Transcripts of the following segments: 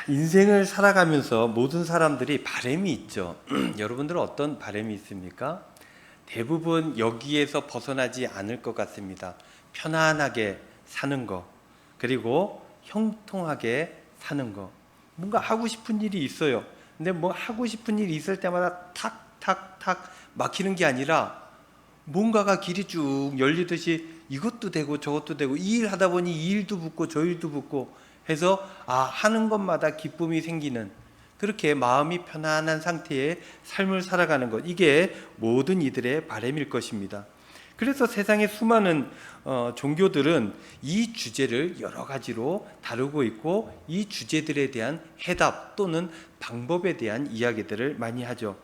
인생을 살아가면서 모든 사람들이 바람이 있죠. 여러분들은 어떤 바람이 있습니까? 대부분 여기에서 벗어나지 않을 것 같습니다. 편안하게 사는 거, 그리고 형통하게 사는 거. 뭔가 하고 싶은 일이 있어요. 근데 뭐 하고 싶은 일이 있을 때마다 탁탁탁 막히는 게 아니라 뭔가가 길이 쭉 열리듯이 이것도 되고 저것도 되고, 이 일 하다 보니 이 일도 붙고 저 일도 붙고 해서 하는 것마다 기쁨이 생기는, 그렇게 마음이 편안한 상태의 삶을 살아가는 것, 이게 모든 이들의 바람일 것입니다. 그래서 세상의 수많은 종교들은 이 주제를 여러 가지로 다루고 있고, 이 주제들에 대한 해답 또는 방법에 대한 이야기들을 많이 하죠.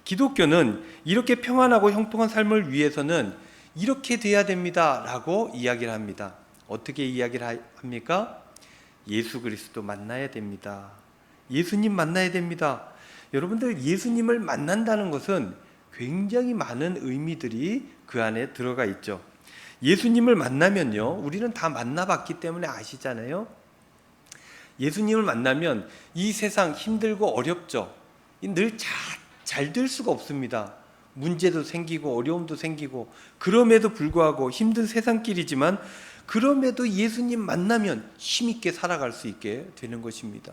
기독교는 이렇게 평안하고 형통한 삶을 위해서는 이렇게 돼야 됩니다 라고 이야기를 합니다. 어떻게 이야기를 합니까? 예수 그리스도 만나야 됩니다. 예수님 만나야 됩니다. 여러분들, 예수님을 만난다는 것은 굉장히 많은 의미들이 그 안에 들어가 있죠. 예수님을 만나면요, 우리는 다 만나봤기 때문에 아시잖아요. 예수님을 만나면 이 세상 힘들고 어렵죠. 늘 잘 될 수가 없습니다. 문제도 생기고 어려움도 생기고, 그럼에도 불구하고 힘든 세상길이지만 그럼에도 예수님 만나면 힘있게 살아갈 수 있게 되는 것입니다.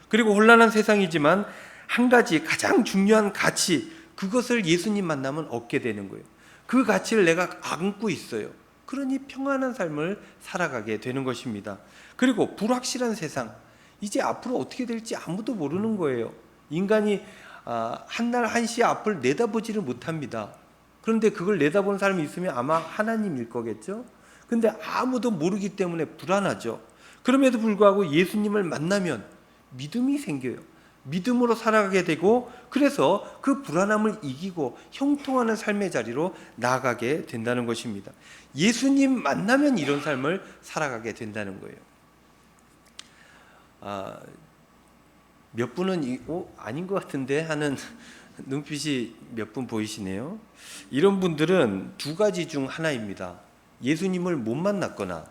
그리고 혼란한 세상이지만 한 가지 가장 중요한 가치, 그것을 예수님 만나면 얻게 되는 거예요. 그 가치를 내가 안고 있어요. 그러니 평안한 삶을 살아가게 되는 것입니다. 그리고 불확실한 세상, 이제 앞으로 어떻게 될지 아무도 모르는 거예요. 인간이 한날 한시 앞을 내다보지를 못합니다. 그런데 그걸 내다보는 사람이 있으면 아마 하나님일 거겠죠. 근데 아무도 모르기 때문에 불안하죠. 그럼에도 불구하고 예수님을 만나면 믿음이 생겨요. 믿음으로 살아가게 되고, 그래서 그 불안함을 이기고 형통하는 삶의 자리로 나아가게 된다는 것입니다. 예수님 만나면 이런 삶을 살아가게 된다는 거예요. 몇 분은 아닌 것 같은데 하는 눈빛이 몇 분 보이시네요. 이런 분들은 두 가지 중 하나입니다. 예수님을 못 만났거나,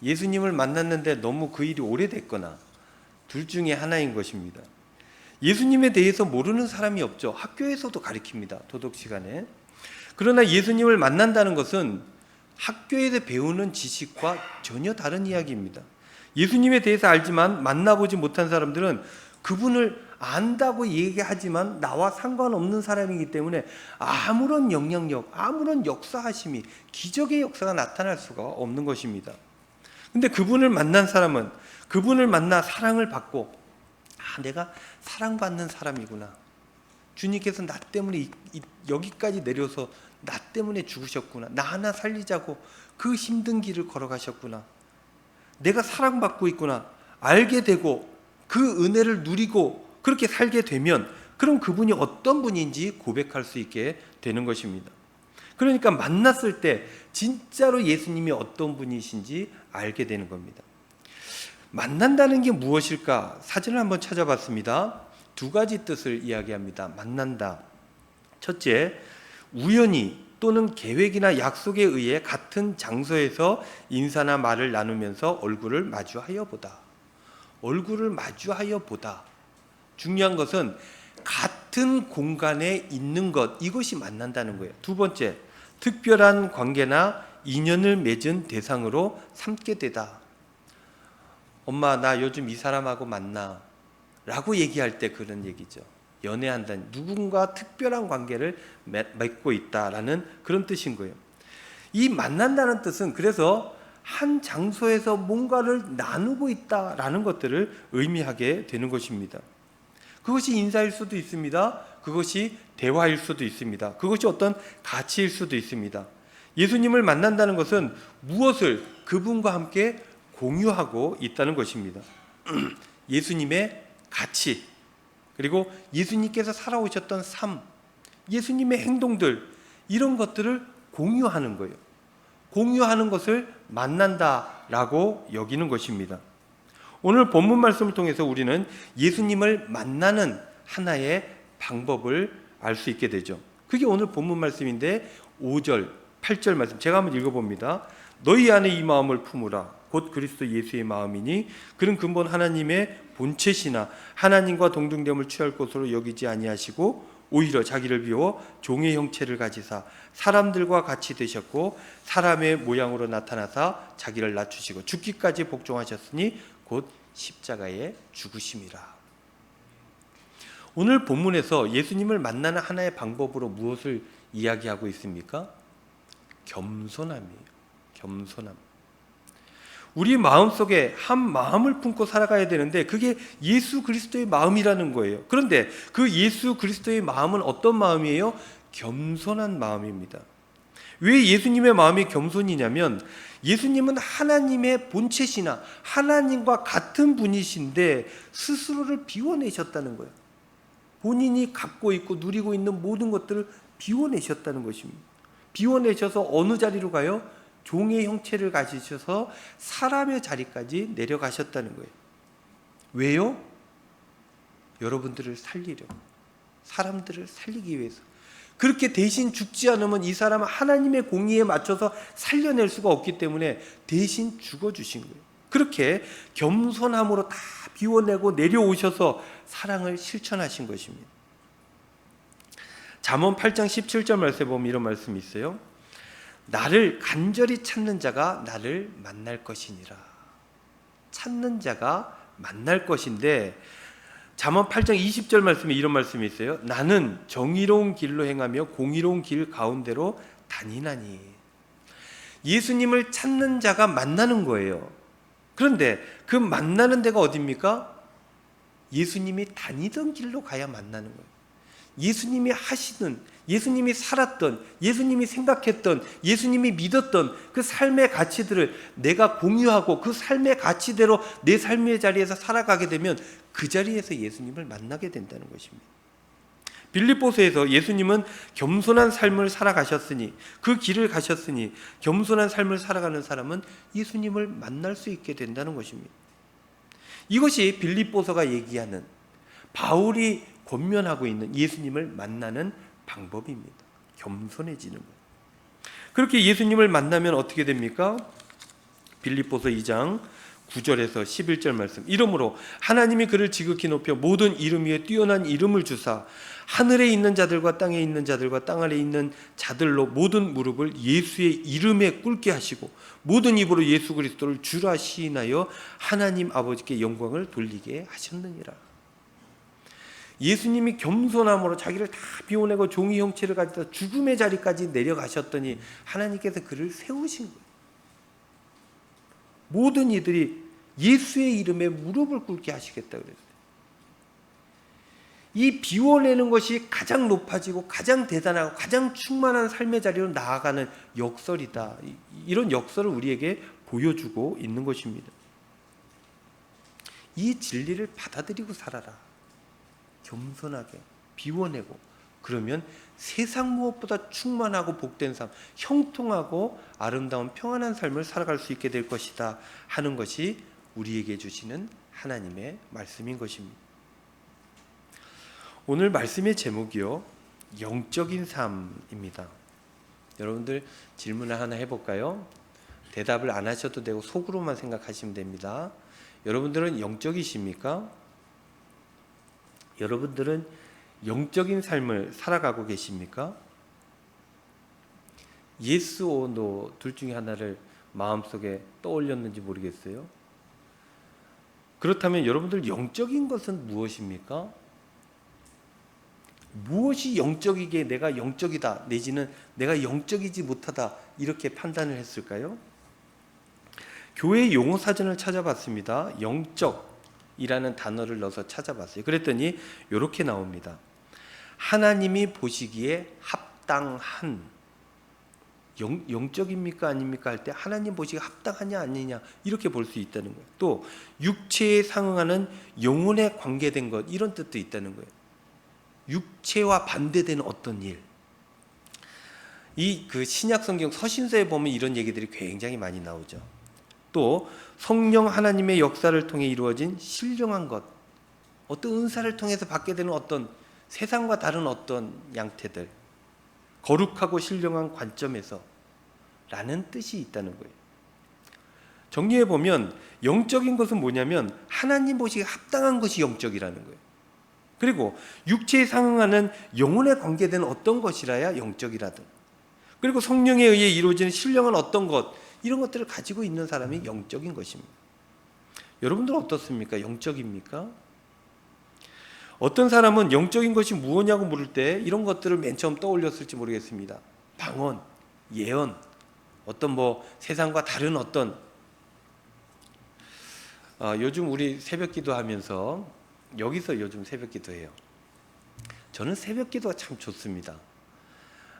예수님을 만났는데 너무 그 일이 오래됐거나, 둘 중에 하나인 것입니다. 예수님에 대해서 모르는 사람이 없죠. 학교에서도 가르칩니다, 도덕 시간에. 그러나 예수님을 만난다는 것은 학교에서 배우는 지식과 전혀 다른 이야기입니다. 예수님에 대해서 알지만 만나보지 못한 사람들은 그분을 안다고 얘기하지만 나와 상관없는 사람이기 때문에 아무런 영향력, 아무런 역사하심이, 기적의 역사가 나타날 수가 없는 것입니다. 근데 그분을 만난 사람은 그분을 만나 사랑을 받고, 내가 사랑받는 사람이구나. 주님께서 나 때문에 여기까지 내려서 나 때문에 죽으셨구나. 나 하나 살리자고 그 힘든 길을 걸어가셨구나. 내가 사랑받고 있구나. 알게 되고 그 은혜를 누리고 그렇게 살게 되면, 그럼 그분이 어떤 분인지 고백할 수 있게 되는 것입니다. 그러니까 만났을 때 진짜로 예수님이 어떤 분이신지 알게 되는 겁니다. 만난다는 게 무엇일까? 사진을 한번 찾아봤습니다. 두 가지 뜻을 이야기합니다. 만난다. 첫째, 우연히 또는 계획이나 약속에 의해 같은 장소에서 인사나 말을 나누면서 얼굴을 마주하여 보다. 얼굴을 마주하여 보다. 중요한 것은 같은 공간에 있는 것, 이것이 만난다는 거예요. 두 번째, 특별한 관계나 인연을 맺은 대상으로 삼게 되다. 엄마, 나 요즘 이 사람하고 만나 라고 얘기할 때 그런 얘기죠. 연애한다는, 누군가 특별한 관계를 맺고 있다라는 그런 뜻인 거예요. 이 만난다는 뜻은 그래서 한 장소에서 뭔가를 나누고 있다라는 것들을 의미하게 되는 것입니다. 그것이 인사일 수도 있습니다. 그것이 대화일 수도 있습니다. 그것이 어떤 가치일 수도 있습니다. 예수님을 만난다는 것은 무엇을 그분과 함께 공유하고 있다는 것입니다. 예수님의 가치, 그리고 예수님께서 살아오셨던 삶, 예수님의 행동들, 이런 것들을 공유하는 거예요. 공유하는 것을 만난다라고 여기는 것입니다. 오늘 본문 말씀을 통해서 우리는 예수님을 만나는 하나의 방법을 알 수 있게 되죠. 그게 오늘 본문 말씀인데 5절, 8절 말씀 제가 한번 읽어봅니다. 너희 안에 이 마음을 품으라. 곧 그리스도 예수의 마음이니 그는 근본 하나님의 본체시나 하나님과 동등됨을 취할 것으로 여기지 아니하시고 오히려 자기를 비워 종의 형체를 가지사 사람들과 같이 되셨고 사람의 모양으로 나타나사 자기를 낮추시고 죽기까지 복종하셨으니 곧 십자가에 죽으심이라. 오늘 본문에서 예수님을 만나는 하나의 방법으로 무엇을 이야기하고 있습니까? 겸손함이에요. 겸손함. 우리 마음속에 한 마음을 품고 살아가야 되는데 그게 예수 그리스도의 마음이라는 거예요. 그런데 그 예수 그리스도의 마음은 어떤 마음이에요? 겸손한 마음입니다. 왜 예수님의 마음이 겸손이냐면 예수님은 하나님의 본체시나 하나님과 같은 분이신데 스스로를 비워내셨다는 거예요. 본인이 갖고 있고 누리고 있는 모든 것들을 비워내셨다는 것입니다. 비워내셔서 어느 자리로 가요? 종의 형체를 가지셔서 사람의 자리까지 내려가셨다는 거예요. 왜요? 여러분들을 살리려고, 사람들을 살리기 위해서. 그렇게 대신 죽지 않으면 이 사람은 하나님의 공의에 맞춰서 살려낼 수가 없기 때문에 대신 죽어주신 거예요. 그렇게 겸손함으로 다 비워내고 내려오셔서 사랑을 실천하신 것입니다. 잠언 8장 17절 말씀에 보면 이런 말씀이 있어요. 나를 간절히 찾는 자가 나를 만날 것이니라. 찾는 자가 만날 것인데 잠언 8장 20절 말씀에 이런 말씀이 있어요. 나는 정의로운 길로 행하며 공의로운 길 가운데로 다니나니. 예수님을 찾는 자가 만나는 거예요. 그런데 그 만나는 데가 어디입니까? 예수님이 다니던 길로 가야 만나는 거예요. 예수님이 하시는, 예수님이 살았던, 예수님이 생각했던, 예수님이 믿었던 그 삶의 가치들을 내가 공유하고 그 삶의 가치대로 내 삶의 자리에서 살아가게 되면 그 자리에서 예수님을 만나게 된다는 것입니다. 빌립보서에서 예수님은 겸손한 삶을 살아가셨으니, 그 길을 가셨으니 겸손한 삶을 살아가는 사람은 예수님을 만날 수 있게 된다는 것입니다. 이것이 빌립보서가 얘기하는, 바울이 권면하고 있는 예수님을 만나는 방법입니다. 겸손해지는 것. 그렇게 예수님을 만나면 어떻게 됩니까? 빌립보서 2장 9절에서 11절 말씀. 이러므로 하나님이 그를 지극히 높여 모든 이름 위에 뛰어난 이름을 주사 하늘에 있는 자들과 땅에 있는 자들과 땅 아래에 있는 자들로 모든 무릎을 예수의 이름에 꿇게 하시고 모든 입으로 예수 그리스도를 주라 시인하여 하나님 아버지께 영광을 돌리게 하셨느니라. 예수님이 겸손함으로 자기를 다 비워내고 종의 형체를 가지다 죽음의 자리까지 내려가셨더니 하나님께서 그를 세우신 거예요. 모든 이들이 예수의 이름에 무릎을 꿇게 하시겠다 그랬어요. 이 비워내는 것이 가장 높아지고 가장 대단하고 가장 충만한 삶의 자리로 나아가는 역설이다. 이런 역설을 우리에게 보여주고 있는 것입니다. 이 진리를 받아들이고 살아라. 겸손하게 비워내고 그러면 세상 무엇보다 충만하고 복된 삶, 형통하고 아름다운 평안한 삶을 살아갈 수 있게 될 것이다 하는 것이 우리에게 주시는 하나님의 말씀인 것입니다. 오늘 말씀의 제목이요, 영적인 삶입니다. 여러분들 질문을 하나 해볼까요? 대답을 안 하셔도 되고 속으로만 생각하시면 됩니다. 여러분들은 영적이십니까? 여러분들은 영적인 삶을 살아가고 계십니까? Yes or no 둘 중에 하나를 마음속에 떠올렸는지 모르겠어요. 그렇다면 여러분들 영적인 것은 무엇입니까? 무엇이 영적이기에 내가 영적이다 내지는 내가 영적이지 못하다 이렇게 판단을 했을까요? 교회 용어 사전을 찾아봤습니다. 영적이라는 단어를 넣어서 찾아봤어요. 그랬더니 이렇게 나옵니다. 하나님이 보시기에 합당한, 영적입니까 아닙니까 할 때 하나님 보시기에 합당하냐 아니냐 이렇게 볼 수 있다는 거예요. 또 육체에 상응하는 영혼에 관계된 것 이런 뜻도 있다는 거예요. 육체와 반대되는 어떤 일. 이 그 신약 성경 서신서에 보면 이런 얘기들이 굉장히 많이 나오죠. 또 성령 하나님의 역사를 통해 이루어진 신령한 것, 어떤 은사를 통해서 받게 되는 어떤 세상과 다른 어떤 양태들, 거룩하고 신령한 관점에서 라는 뜻이 있다는 거예요. 정리해 보면 영적인 것은 뭐냐면 하나님 보시기에 합당한 것이 영적이라는 거예요. 그리고 육체에 상응하는 영혼에 관계된 어떤 것이라야 영적이라든, 그리고 성령에 의해 이루어지는 신령한 어떤 것, 이런 것들을 가지고 있는 사람이 영적인 것입니다. 여러분들은 어떻습니까? 영적입니까? 어떤 사람은 영적인 것이 무엇냐고 물을 때 이런 것들을 맨 처음 떠올렸을지 모르겠습니다. 방언, 예언, 어떤 세상과 다른 어떤 요즘 우리 새벽 기도하면서 여기서 요즘 새벽 기도해요. 저는 새벽 기도가 참 좋습니다.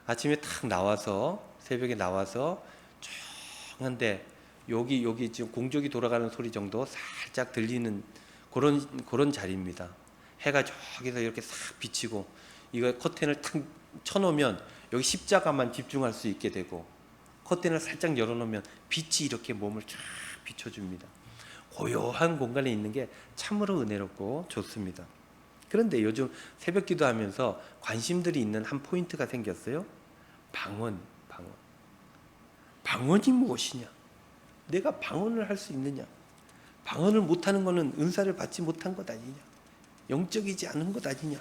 아침에 탁 나와서 새벽에 나와서 조용한데 여기 지금 공족이 돌아가는 소리 정도 살짝 들리는 그런 자리입니다. 해가 저기서 이렇게 싹 비치고 이거 커튼을 탁 쳐놓으면 여기 십자가만 집중할 수 있게 되고, 커튼을 살짝 열어놓으면 빛이 이렇게 몸을 쫙 비춰줍니다. 고요한 공간에 있는 게 참으로 은혜롭고 좋습니다. 그런데 요즘 새벽 기도하면서 관심들이 있는 한 포인트가 생겼어요. 방언. 방언이 무엇이냐? 내가 방언을 할 수 있느냐? 방언을 못하는 것은 은사를 받지 못한 것 아니냐? 영적이지 않은 것 아니냐?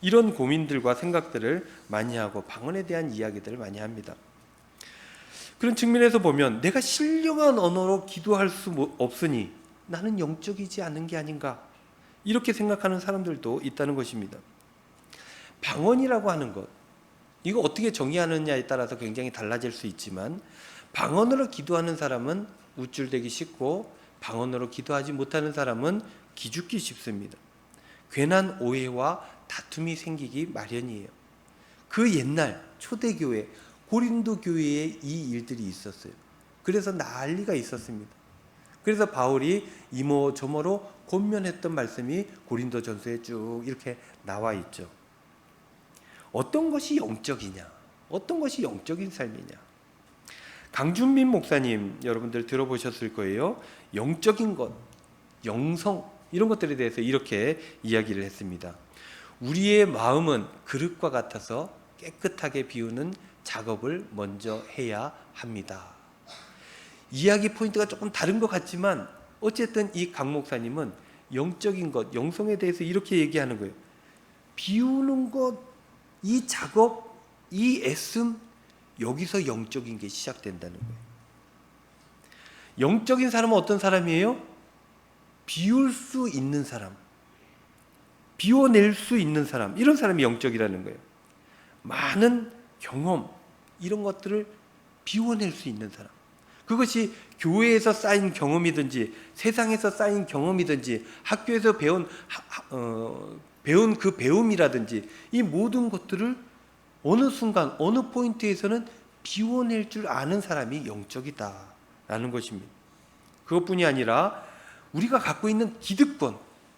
이런 고민들과 생각들을 많이 하고 방언에 대한 이야기들을 많이 합니다. 그런 측면에서 보면 내가 신령한 언어로 기도할 수 없으니 나는 영적이지 않은 게 아닌가, 이렇게 생각하는 사람들도 있다는 것입니다. 방언이라고 하는 것, 이거 어떻게 정의하느냐에 따라서 굉장히 달라질 수 있지만, 방언으로 기도하는 사람은 우쭐대기 쉽고 방언으로 기도하지 못하는 사람은 기죽기 쉽습니다. 괜한 오해와 다툼이 생기기 마련이에요. 그 옛날 초대교회 고린도 교회에 이 일들이 있었어요. 그래서 난리가 있었습니다. 그래서 바울이 이모저모로 권면했던 말씀이 고린도전서에 쭉 이렇게 나와 있죠. 어떤 것이 영적이냐? 어떤 것이 영적인 삶이냐? 강준민 목사님 여러분들 들어보셨을 거예요. 영적인 것, 영성, 이런 것들에 대해서 이렇게 이야기를 했습니다. 우리의 마음은 그릇과 같아서 깨끗하게 비우는 작업을 먼저 해야 합니다. 이야기 포인트가 조금 다른 것 같지만 어쨌든 이 강 목사님은 영적인 것, 영성에 대해서 이렇게 얘기하는 거예요. 비우는 것, 이 작업, 이 애씀, 여기서 영적인 게 시작된다는 거예요. 영적인 사람은 어떤 사람이에요? 비울 수 있는 사람, 비워낼 수 있는 사람, 이런 사람이 영적이라는 거예요. 많은 경험, 이런 것들을 비워낼 수 있는 사람, 그것이 교회에서 쌓인 경험이든지 세상에서 쌓인 경험이든지 학교에서 배운 그 배움이라든지, 이 모든 것들을 어느 순간 어느 포인트에서는 비워낼 줄 아는 사람이 영적이다라는 것입니다. 그것뿐이 아니라 우리가 갖고 있는 기득권,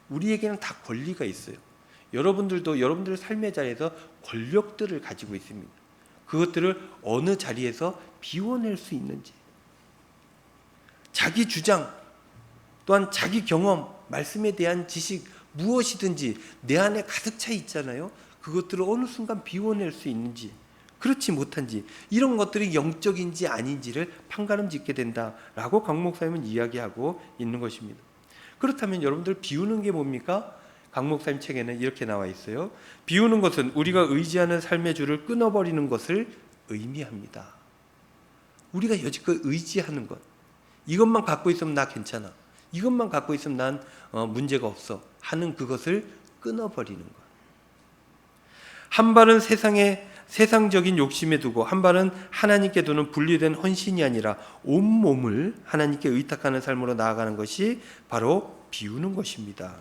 우리에게는 다 권리가 있어요. 여러분들도 여러분들의 삶의 자리에서 권력들을 가지고 있습니다. 그것들을 어느 자리에서 비워낼 수 있는지, 자기 주장 또한 자기 경험, 말씀에 대한 지식, 무엇이든지 내 안에 가득 차 있잖아요. 그것들을 어느 순간 비워낼 수 있는지, 그렇지 못한지, 이런 것들이 영적인지 아닌지를 판가름 짓게 된다라고 강 목사님은 이야기하고 있는 것입니다. 그렇다면 여러분들 비우는 게 뭡니까? 강 목사님 책에는 이렇게 나와 있어요. 비우는 것은 우리가 의지하는 삶의 줄을 끊어버리는 것을 의미합니다. 우리가 여지껏 의지하는 것, 이것만 갖고 있으면 나 괜찮아, 이것만 갖고 있으면 난 문제가 없어 하는 그것을 끊어버리는 것. 한 발은 세상적인 욕심에 두고 한 발은 하나님께 두는 분리된 헌신이 아니라 온몸을 하나님께 의탁하는 삶으로 나아가는 것이 바로 비우는 것입니다.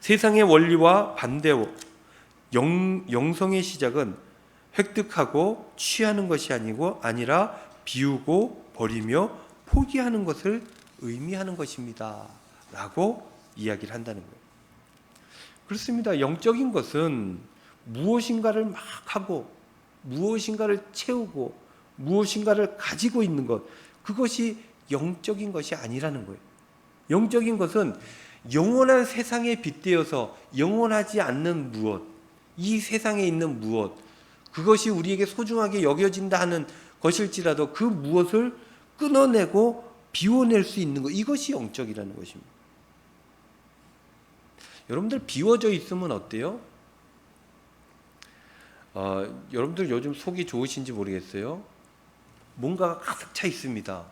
세상의 원리와 반대로 영성의 시작은 획득하고 취하는 것이 아니라 비우고 버리며 포기하는 것을 의미하는 것입니다 라고 이야기를 한다는 거예요. 그렇습니다. 영적인 것은 무엇인가를 막 하고 무엇인가를 채우고 무엇인가를 가지고 있는 것, 그것이 영적인 것이 아니라는 거예요. 영적인 것은 영원한 세상에 빗대어서 영원하지 않는 무엇, 이 세상에 있는 무엇, 그것이 우리에게 소중하게 여겨진다 하는 것일지라도 그 무엇을 끊어내고 비워낼 수 있는 것, 이것이 영적이라는 것입니다. 여러분들 비워져 있으면 어때요? 여러분들 요즘 속이 좋으신지 모르겠어요. 뭔가가 가득 차 있습니다.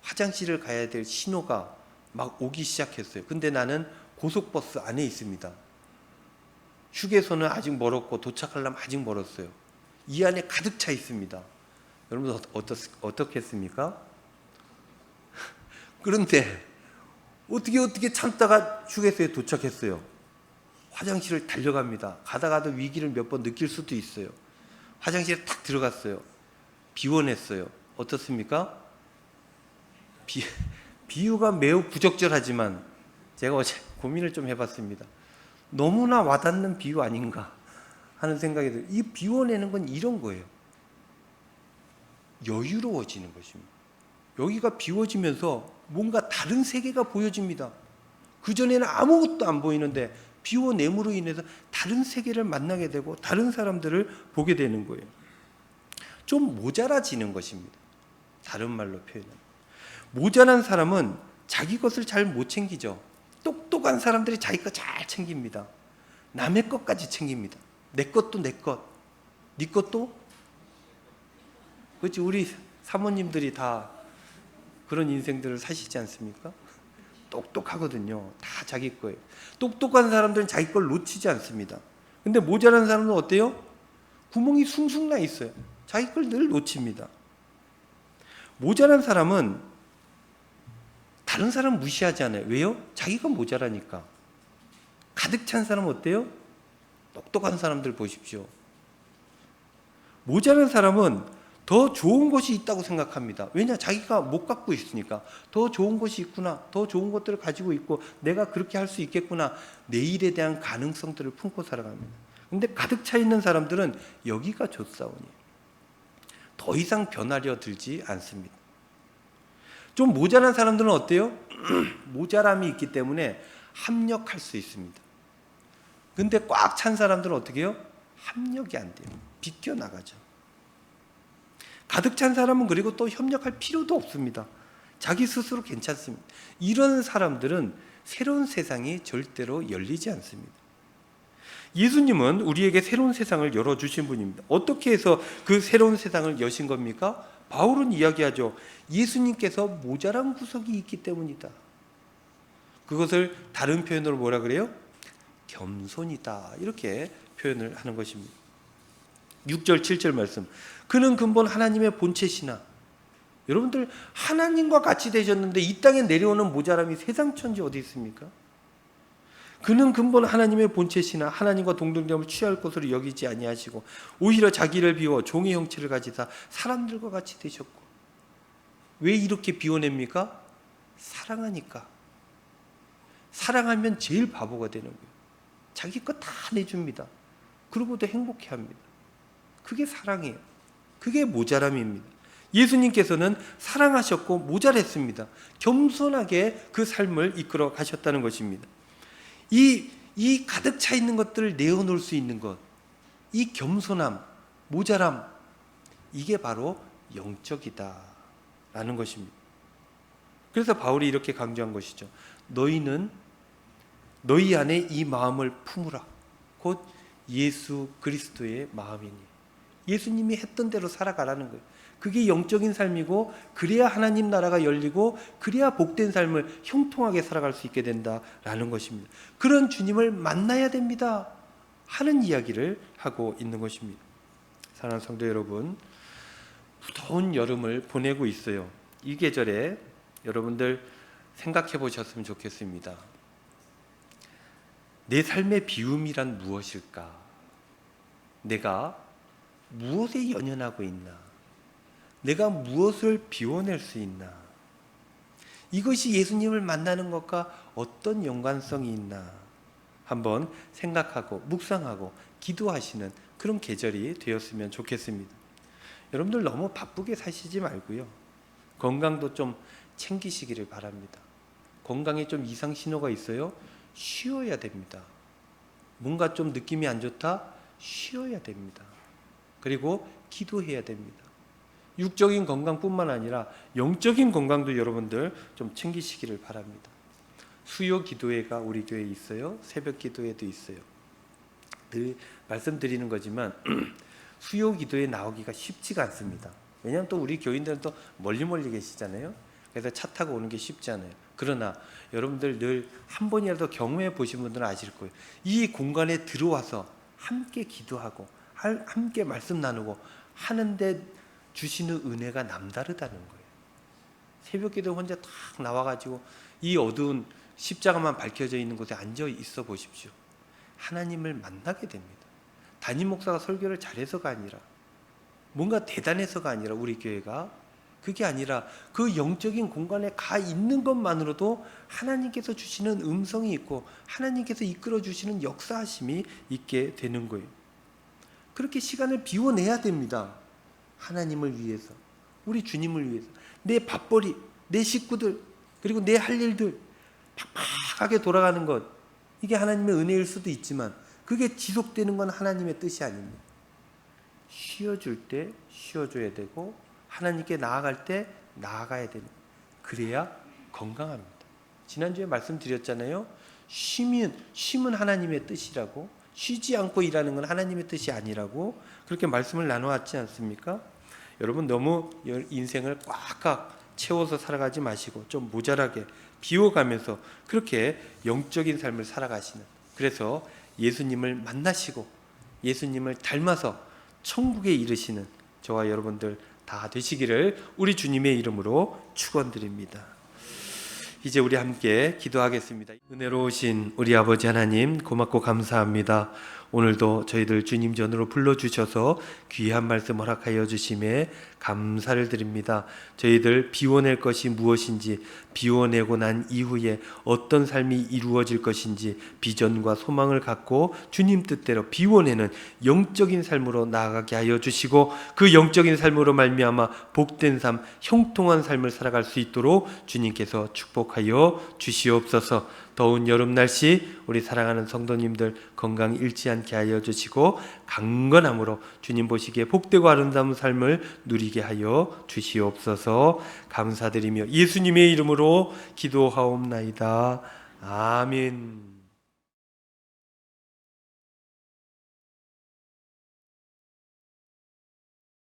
화장실을 가야 될 신호가 막 오기 시작했어요. 근데 나는 고속버스 안에 있습니다. 휴게소는 아직 멀었고 도착하려면 아직 멀었어요. 이 안에 가득 차 있습니다. 여러분 어떻겠습니까? 그런데 어떻게 참다가 휴게소에 도착했어요. 화장실을 달려갑니다. 가다가도 위기를 몇 번 느낄 수도 있어요. 화장실에 탁 들어갔어요. 비워냈어요. 어떻습니까? 비유가 매우 부적절하지만 제가 어제 고민을 좀 해봤습니다. 너무나 와닿는 비유 아닌가 하는 생각이 들어요. 이 비워내는 건 이런 거예요. 여유로워지는 것입니다. 여기가 비워지면서 뭔가 다른 세계가 보여집니다. 그전에는 아무것도 안 보이는데 비워냄으로 인해서 다른 세계를 만나게 되고 다른 사람들을 보게 되는 거예요. 좀 모자라지는 것입니다. 다른 말로 표현하면. 모자란 사람은 자기 것을 잘 못 챙기죠. 똑똑한 사람들이 자기 것 잘 챙깁니다. 남의 것까지 챙깁니다. 내 것도 내 것, 네 것도. 그렇지, 우리 사모님들이 다 그런 인생들을 사시지 않습니까? 똑똑하거든요. 다 자기 거예요. 똑똑한 사람들은 자기 걸 놓치지 않습니다. 근데 모자란 사람은 어때요? 구멍이 숭숭 나 있어요. 자기 걸 늘 놓칩니다. 모자란 사람은 다른 사람 무시하지 않아요. 왜요? 자기가 모자라니까. 가득 찬 사람은 어때요? 똑똑한 사람들 보십시오. 모자란 사람은 더 좋은 것이 있다고 생각합니다. 왜냐? 자기가 못 갖고 있으니까. 더 좋은 것이 있구나. 더 좋은 것들을 가지고 있고 내가 그렇게 할 수 있겠구나. 내일에 대한 가능성들을 품고 살아갑니다. 근데 가득 차 있는 사람들은 여기가 좋사오니 더 이상 변하려 들지 않습니다. 좀 모자란 사람들은 어때요? 모자람이 있기 때문에 합력할 수 있습니다. 근데 꽉 찬 사람들은 어떻게 해요? 합력이 안 돼요. 비껴나가죠. 가득 찬 사람은 그리고 또 협력할 필요도 없습니다. 자기 스스로 괜찮습니다. 이런 사람들은 새로운 세상이 절대로 열리지 않습니다. 예수님은 우리에게 새로운 세상을 열어주신 분입니다. 어떻게 해서 그 새로운 세상을 여신 겁니까? 바울은 이야기하죠. 예수님께서 모자란 구석이 있기 때문이다. 그것을 다른 표현으로 뭐라 그래요? 겸손이다. 이렇게 표현을 하는 것입니다. 6절 7절 말씀. 그는 근본 하나님의 본체시나. 여러분들 하나님과 같이 되셨는데 이 땅에 내려오는 모자람이 세상 천지 어디 있습니까? 그는 근본 하나님의 본체시나 하나님과 동등됨을 취할 것으로 여기지 아니하시고 오히려 자기를 비워 종의 형체를 가지사 사람들과 같이 되셨고. 왜 이렇게 비워냅니까? 사랑하니까. 사랑하면 제일 바보가 되는 거예요. 자기 거 다 내줍니다. 그러고도 행복해합니다. 그게 사랑이에요. 그게 모자람입니다. 예수님께서는 사랑하셨고 모자랐습니다. 겸손하게 그 삶을 이끌어 가셨다는 것입니다. 이 가득 차 있는 것들을 내어놓을 수 있는 것, 이 겸손함, 모자람, 이게 바로 영적이다라는 것입니다. 그래서 바울이 이렇게 강조한 것이죠. 너희는 너희 안에 이 마음을 품으라. 곧 예수 그리스도의 마음이니. 예수님이 했던 대로 살아가라는 거예요. 그게 영적인 삶이고 그래야 하나님 나라가 열리고 그래야 복된 삶을 형통하게 살아갈 수 있게 된다라는 것입니다. 그런 주님을 만나야 됩니다 하는 이야기를 하고 있는 것입니다. 사랑하는 성도 여러분, 무더운 여름을 보내고 있어요. 이 계절에 여러분들 생각해 보셨으면 좋겠습니다. 내 삶의 비움이란 무엇일까? 내가 무엇에 연연하고 있나? 내가 무엇을 비워낼 수 있나? 이것이 예수님을 만나는 것과 어떤 연관성이 있나? 한번 생각하고 묵상하고 기도하시는 그런 계절이 되었으면 좋겠습니다. 여러분들 너무 바쁘게 사시지 말고요. 건강도 좀 챙기시기를 바랍니다. 건강에 좀 이상 신호가 있어요? 쉬어야 됩니다. 뭔가 좀 느낌이 안 좋다? 쉬어야 됩니다. 그리고 기도해야 됩니다. 육적인 건강뿐만 아니라 영적인 건강도 여러분들 좀 챙기시기를 바랍니다. 수요 기도회가 우리 교회에 있어요. 새벽 기도회도 있어요. 늘 말씀드리는 거지만 수요 기도에 나오기가 쉽지가 않습니다. 왜냐하면 또 우리 교인들은 또 멀리 계시잖아요. 그래서 차 타고 오는 게 쉽지 않아요. 그러나 여러분들 늘 한 번이라도 경험해 보신 분들은 아실 거예요. 이 공간에 들어와서 함께 기도하고 함께 말씀 나누고 하는데 주시는 은혜가 남다르다는 거예요. 새벽 기도 혼자 딱 나와가지고 이 어두운 십자가만 밝혀져 있는 곳에 앉아 있어 보십시오. 하나님을 만나게 됩니다. 담임 목사가 설교를 잘해서가 아니라 뭔가 대단해서가 아니라 우리 교회가 그게 아니라 그 영적인 공간에 가 있는 것만으로도 하나님께서 주시는 음성이 있고 하나님께서 이끌어 주시는 역사하심이 있게 되는 거예요. 그렇게 시간을 비워내야 됩니다. 하나님을 위해서, 우리 주님을 위해서, 내 밥벌이, 내 식구들, 그리고 내 할 일들 팍팍하게 돌아가는 것, 이게 하나님의 은혜일 수도 있지만 그게 지속되는 건 하나님의 뜻이 아닙니다. 쉬어줄 때 쉬어줘야 되고 하나님께 나아갈 때 나아가야 되는, 그래야 건강합니다. 지난주에 말씀드렸잖아요. 쉼은 하나님의 뜻이라고, 쉬지 않고 일하는 건 하나님의 뜻이 아니라고 그렇게 말씀을 나눠왔지 않습니까? 여러분 너무 인생을 꽉꽉 채워서 살아가지 마시고 좀 모자라게 비워가면서 그렇게 영적인 삶을 살아가시는, 그래서 예수님을 만나시고 예수님을 닮아서 천국에 이르시는 저와 여러분들 다 되시기를 우리 주님의 이름으로 축원드립니다. 이제 우리 함께 기도하겠습니다. 은혜로우신 우리 아버지 하나님, 고맙고 감사합니다. 오늘도 저희들 주님 전으로 불러주셔서 귀한 말씀 허락하여 주심에 감사를 드립니다. 저희들 비워낼 것이 무엇인지, 비워내고 난 이후에 어떤 삶이 이루어질 것인지 비전과 소망을 갖고 주님 뜻대로 비워내는 영적인 삶으로 나아가게 하여 주시고, 그 영적인 삶으로 말미암아 복된 삶, 형통한 삶을 살아갈 수 있도록 주님께서 축복하여 주시옵소서. 더운 여름 날씨 우리 사랑하는 성도님들 건강 잃지 않게 하여 주시고 강건함으로 주님 보시기에 복되고 아름다운 삶을 누리게 하여 주시옵소서. 감사드리며 예수님의 이름으로 기도하옵나이다. 아멘.